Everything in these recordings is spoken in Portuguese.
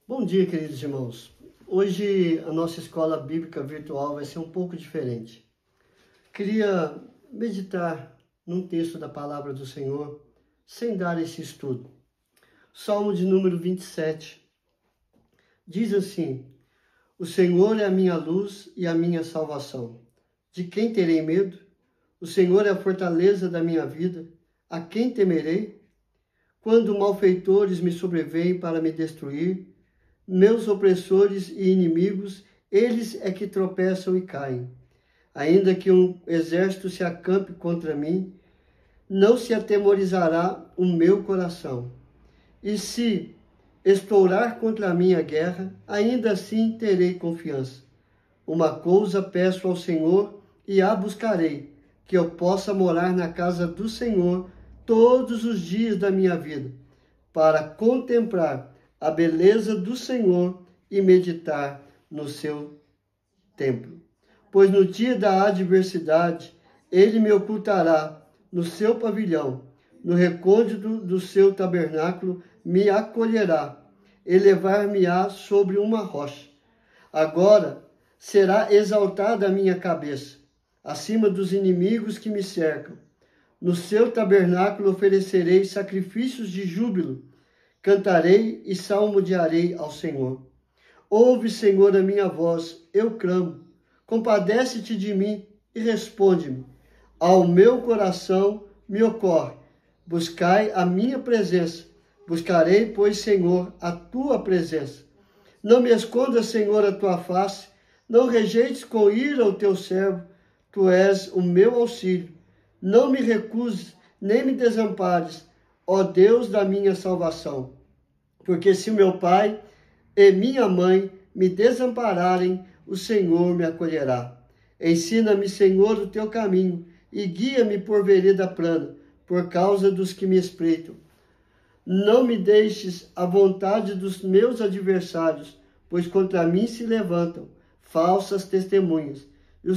Bom dia, queridos irmãos. Hoje a nossa escola bíblica virtual vai ser um pouco diferente. Queria meditar num texto da palavra do Senhor, sem dar esse estudo. Salmo de número 27. Diz assim: O Senhor é a minha luz e a minha salvação. De quem terei medo? O Senhor é a fortaleza da minha vida. A quem temerei? Quando malfeitores me sobrevêm para me destruir, meus opressores e inimigos, eles é que tropeçam e caem. Ainda que um exército se acampe contra mim, não se atemorizará o meu coração. E se estourar contra mim a guerra, ainda assim terei confiança. Uma coisa peço ao Senhor e a buscarei, que eu possa morar na casa do Senhor todos os dias da minha vida, para contemplar a beleza do Senhor e meditar no seu templo. Pois no dia da adversidade, ele me ocultará no seu pavilhão, no recôndito do seu tabernáculo me acolherá, elevar-me-á sobre uma rocha. Agora será exaltada a minha cabeça, acima dos inimigos que me cercam. No seu tabernáculo oferecerei sacrifícios de júbilo, cantarei e salmodiarei ao Senhor. Ouve, Senhor, a minha voz, eu clamo. Compadece-te de mim e responde-me. Ao meu coração me ocorre. Buscai a minha presença. Buscarei, pois, Senhor, a tua presença. Não me escondas, Senhor, a tua face. Não rejeites com ira o teu servo. Tu és o meu auxílio. Não me recuses, nem me desampares, ó Deus da minha salvação. Porque se o meu pai e minha mãe me desampararem, o Senhor me acolherá. Ensina-me, Senhor, o teu caminho e guia-me por vereda plana, por causa dos que me espreitam. Não me deixes à vontade dos meus adversários, pois contra mim se levantam falsas testemunhas, e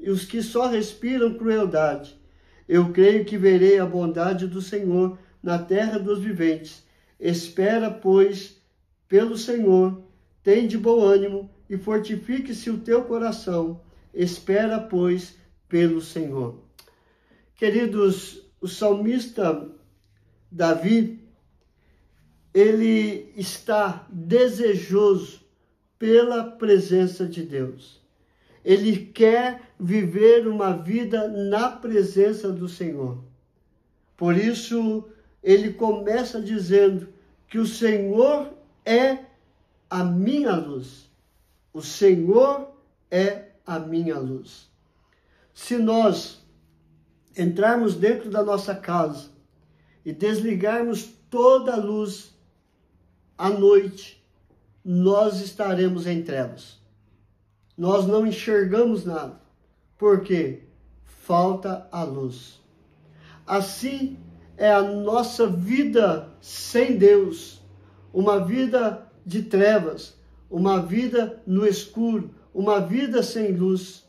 os que só respiram crueldade. Eu creio que verei a bondade do Senhor na terra dos viventes. Espera, pois, pelo Senhor, tem de bom ânimo e fortifique-se o teu coração. Espera, pois, pelo Senhor. Queridos, o salmista Davi, ele está desejoso pela presença de Deus. Ele quer viver uma vida na presença do Senhor. Por isso, ele começa dizendo que o Senhor é a minha luz. O Senhor é a minha luz. Se nós entrarmos dentro da nossa casa e desligarmos toda a luz à noite, nós estaremos em trevas. Nós não enxergamos nada. Por quê? Falta a luz. Assim é a nossa vida sem Deus. Uma vida de trevas. Uma vida no escuro. Uma vida sem luz.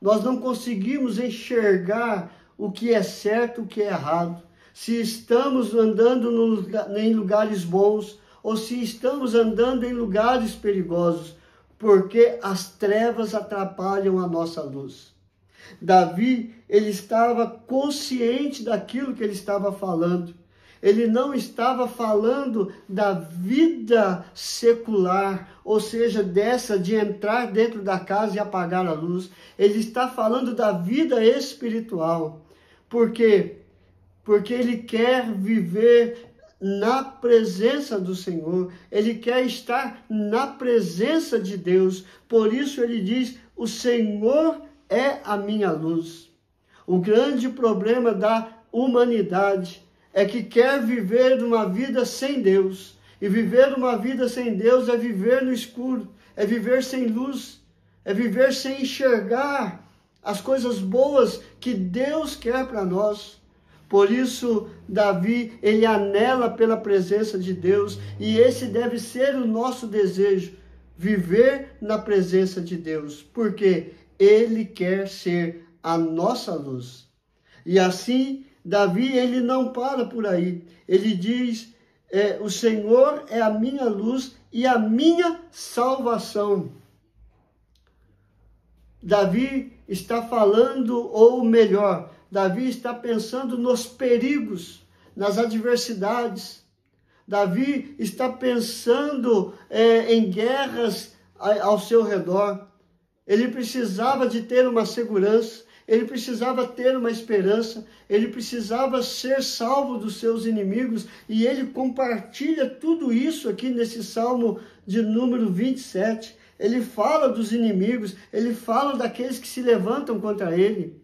Nós não conseguimos enxergar o que é certo, o que é errado. Se estamos andando em lugares bons ou se estamos andando em lugares perigosos. Porque as trevas atrapalham a nossa luz. Davi, ele estava consciente daquilo que ele estava falando. Ele não estava falando da vida secular, ou seja, dessa de entrar dentro da casa e apagar a luz. Ele está falando da vida espiritual. Por quê? Porque ele quer viver na presença do Senhor, ele quer estar na presença de Deus. Por isso ele diz: o Senhor é a minha luz. O grande problema da humanidade é que quer viver uma vida sem Deus. E viver uma vida sem Deus é viver no escuro, é viver sem luz, é viver sem enxergar as coisas boas que Deus quer para nós. Por isso, Davi, ele anela pela presença de Deus, e esse deve ser o nosso desejo, viver na presença de Deus, porque ele quer ser a nossa luz. E assim, Davi, ele não para por aí. Ele diz, o Senhor é a minha luz e a minha salvação. Davi está falando, ou melhor, Davi está pensando nos perigos, nas adversidades. Davi está pensando em guerras ao seu redor. Ele precisava de ter uma segurança, ele precisava ter uma esperança, ele precisava ser salvo dos seus inimigos, e ele compartilha tudo isso aqui nesse Salmo de número 27. Ele fala dos inimigos, ele fala daqueles que se levantam contra ele.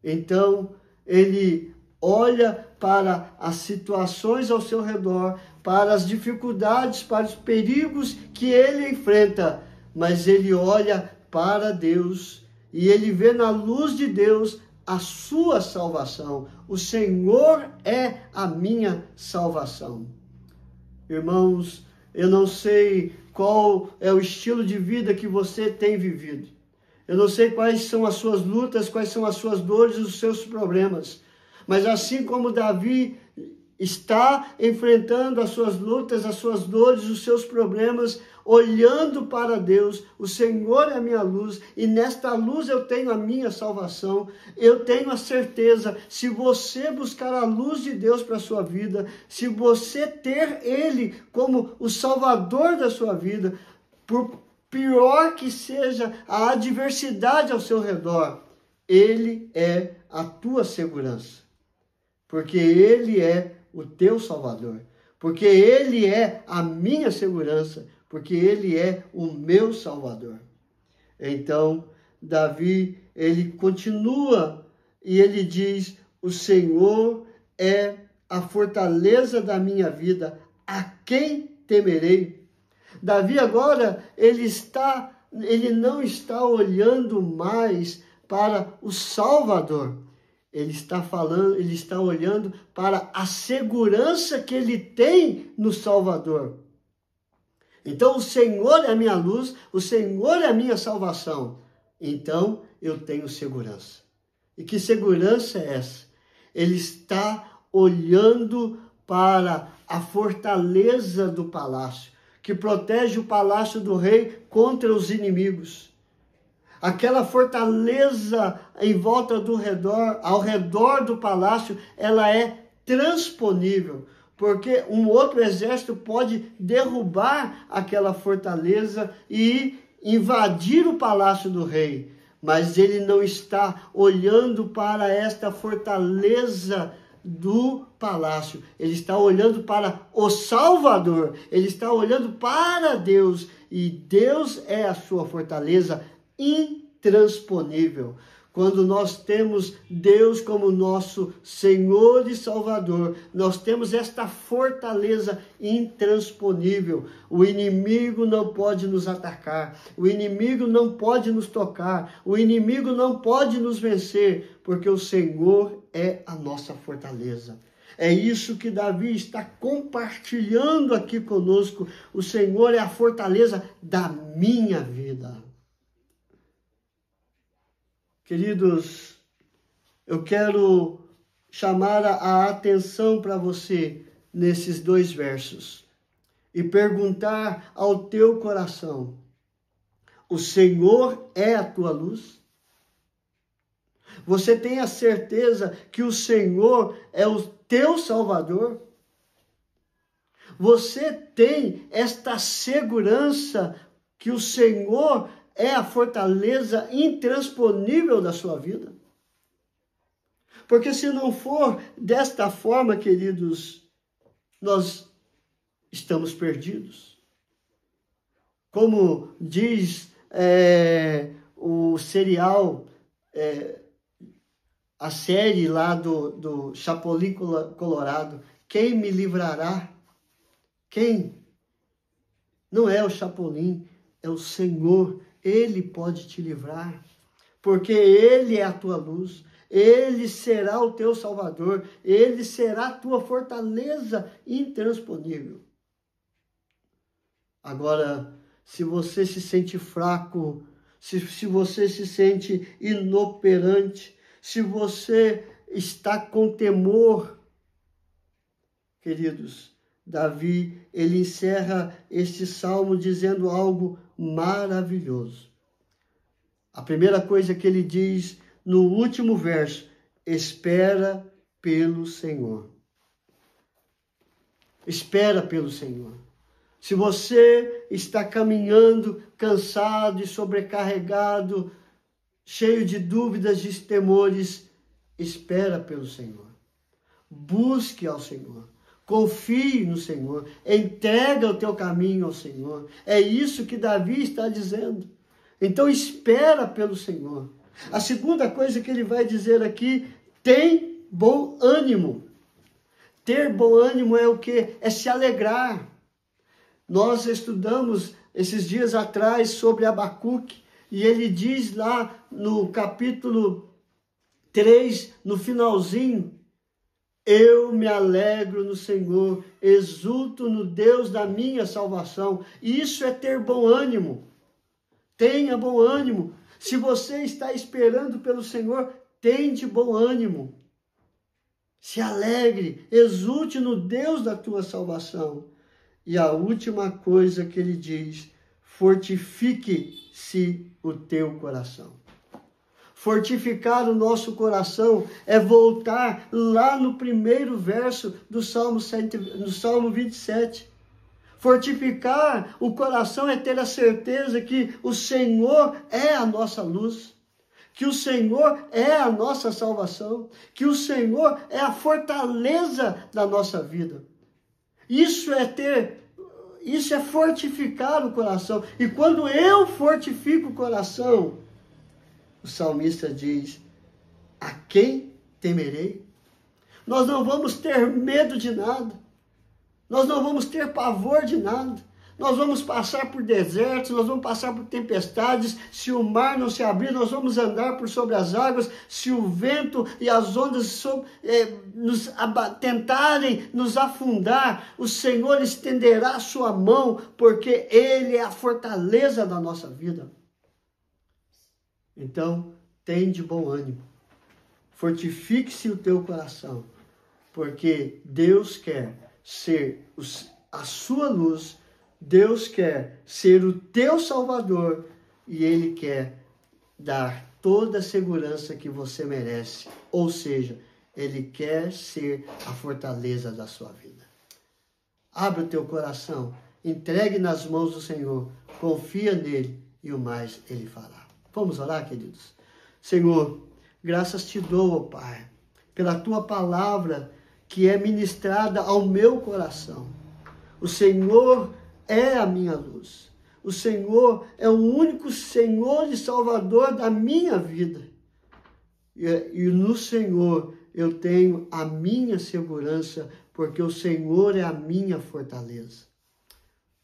Então, ele olha para as situações ao seu redor, para as dificuldades, para os perigos que ele enfrenta, mas ele olha para Deus e ele vê na luz de Deus a sua salvação. O Senhor é a minha salvação. Irmãos, eu não sei qual é o estilo de vida que você tem vivido. Eu não sei quais são as suas lutas, quais são as suas dores, os seus problemas. Mas assim como Davi está enfrentando as suas lutas, as suas dores, os seus problemas, olhando para Deus, o Senhor é a minha luz, e nesta luz eu tenho a minha salvação. Eu tenho a certeza, se você buscar a luz de Deus para a sua vida, se você ter Ele como o Salvador da sua vida, por pior que seja a adversidade ao seu redor, Ele é a tua segurança. Porque Ele é o teu Salvador. Porque Ele é a minha segurança. Porque Ele é o meu Salvador. Então, Davi, ele continua e ele diz: o Senhor é a fortaleza da minha vida. A quem temerei? Davi agora, ele não está olhando mais para o Salvador. Ele está olhando para a segurança que ele tem no Salvador. Então, o Senhor é a minha luz, o Senhor é a minha salvação. Então, eu tenho segurança. E que segurança é essa? Ele está olhando para a fortaleza do palácio, que protege o palácio do rei contra os inimigos. Aquela fortaleza em volta ao redor do palácio, ela é transponível, porque um outro exército pode derrubar aquela fortaleza e invadir o palácio do rei. Mas ele não está olhando para esta fortaleza do palácio. Ele está olhando para o Salvador. Ele está olhando para Deus. E Deus é a sua fortaleza intransponível. Quando nós temos Deus como nosso Senhor e Salvador, nós temos esta fortaleza intransponível. O inimigo não pode nos atacar, o inimigo não pode nos tocar, o inimigo não pode nos vencer, porque o Senhor é a nossa fortaleza. É isso que Davi está compartilhando aqui conosco. O Senhor é a fortaleza da minha vida. Queridos, eu quero chamar a atenção para você nesses dois versos e perguntar ao teu coração: o Senhor é a tua luz? Você tem a certeza que o Senhor é o teu Salvador? Você tem esta segurança que o Senhor é a fortaleza intransponível da sua vida? Porque se não for desta forma, queridos, nós estamos perdidos. Como diz o serial, a série lá do Chapolin Colorado, quem me livrará? Quem? Não é o Chapolin, é o Senhor. Ele pode te livrar, porque Ele é a tua luz, Ele será o teu Salvador, Ele será a tua fortaleza intransponível. Agora, se você se sente fraco, se você se sente inoperante, se você está com temor, queridos, Davi, ele encerra este salmo dizendo algo maravilhoso. A primeira coisa que ele diz no último verso: espera pelo Senhor. Espera pelo Senhor. Se você está caminhando cansado e sobrecarregado, cheio de dúvidas e temores, espera pelo Senhor. Busque ao Senhor. Confie no Senhor. Entrega o teu caminho ao Senhor. É isso que Davi está dizendo. Então espera pelo Senhor. A segunda coisa que ele vai dizer aqui: tem bom ânimo. Ter bom ânimo é o quê? É se alegrar. Nós estudamos esses dias atrás sobre Abacuque, e ele diz lá no capítulo 3, no finalzinho: eu me alegro no Senhor, exulto no Deus da minha salvação. Isso é ter bom ânimo. Tenha bom ânimo. Se você está esperando pelo Senhor, tenha de bom ânimo. Se alegre, exulte no Deus da tua salvação. E a última coisa que ele diz: fortifique-se o teu coração. Fortificar o nosso coração é voltar lá no primeiro verso do Salmo 27. Fortificar o coração é ter a certeza que o Senhor é a nossa luz, que o Senhor é a nossa salvação, que o Senhor é a fortaleza da nossa vida. Isso é fortificar o coração. E quando eu fortifico o coração, o salmista diz: a quem temerei? Nós não vamos ter medo de nada. Nós não vamos ter pavor de nada. Nós vamos passar por desertos, nós vamos passar por tempestades. Se o mar não se abrir, nós vamos andar por sobre as águas. Se o vento e as ondas tentarem nos afundar, o Senhor estenderá a sua mão, porque Ele é a fortaleza da nossa vida. Então, tem de bom ânimo. Fortifique-se o teu coração, porque Deus quer ser a sua luz, Deus quer ser o teu Salvador, e Ele quer dar toda a segurança que você merece. Ou seja, Ele quer ser a fortaleza da sua vida. Abre o teu coração, entregue nas mãos do Senhor, confia nele e o mais Ele fará. Vamos orar, queridos? Senhor, graças te dou, ó Pai, pela tua palavra que é ministrada ao meu coração. O Senhor é a minha luz. O Senhor é o único Senhor e Salvador da minha vida. E no Senhor eu tenho a minha segurança, porque o Senhor é a minha fortaleza.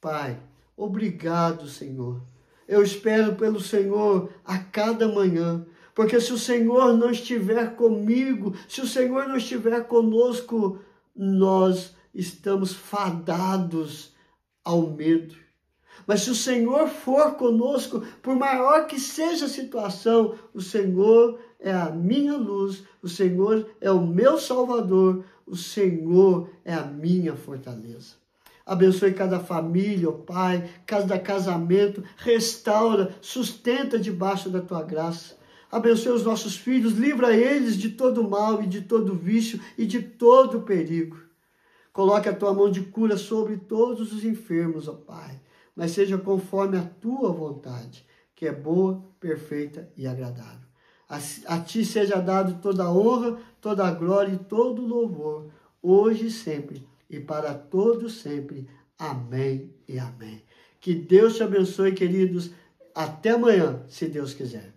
Pai, obrigado, Senhor. Eu espero pelo Senhor a cada manhã, porque se o Senhor não estiver comigo, se o Senhor não estiver conosco, nós estamos fadados ao medo. Mas se o Senhor for conosco, por maior que seja a situação, o Senhor é a minha luz, o Senhor é o meu Salvador, o Senhor é a minha fortaleza. Abençoe cada família, ó Pai, cada casamento, restaura, sustenta debaixo da tua graça. Abençoe os nossos filhos, livra eles de todo mal e de todo vício e de todo perigo. Coloque a tua mão de cura sobre todos os enfermos, ó Pai, mas seja conforme a tua vontade, que é boa, perfeita e agradável. A ti seja dado toda a honra, toda a glória e todo o louvor, hoje e sempre, e para todos sempre. Amém e amém. Que Deus te abençoe, queridos. Até amanhã, se Deus quiser.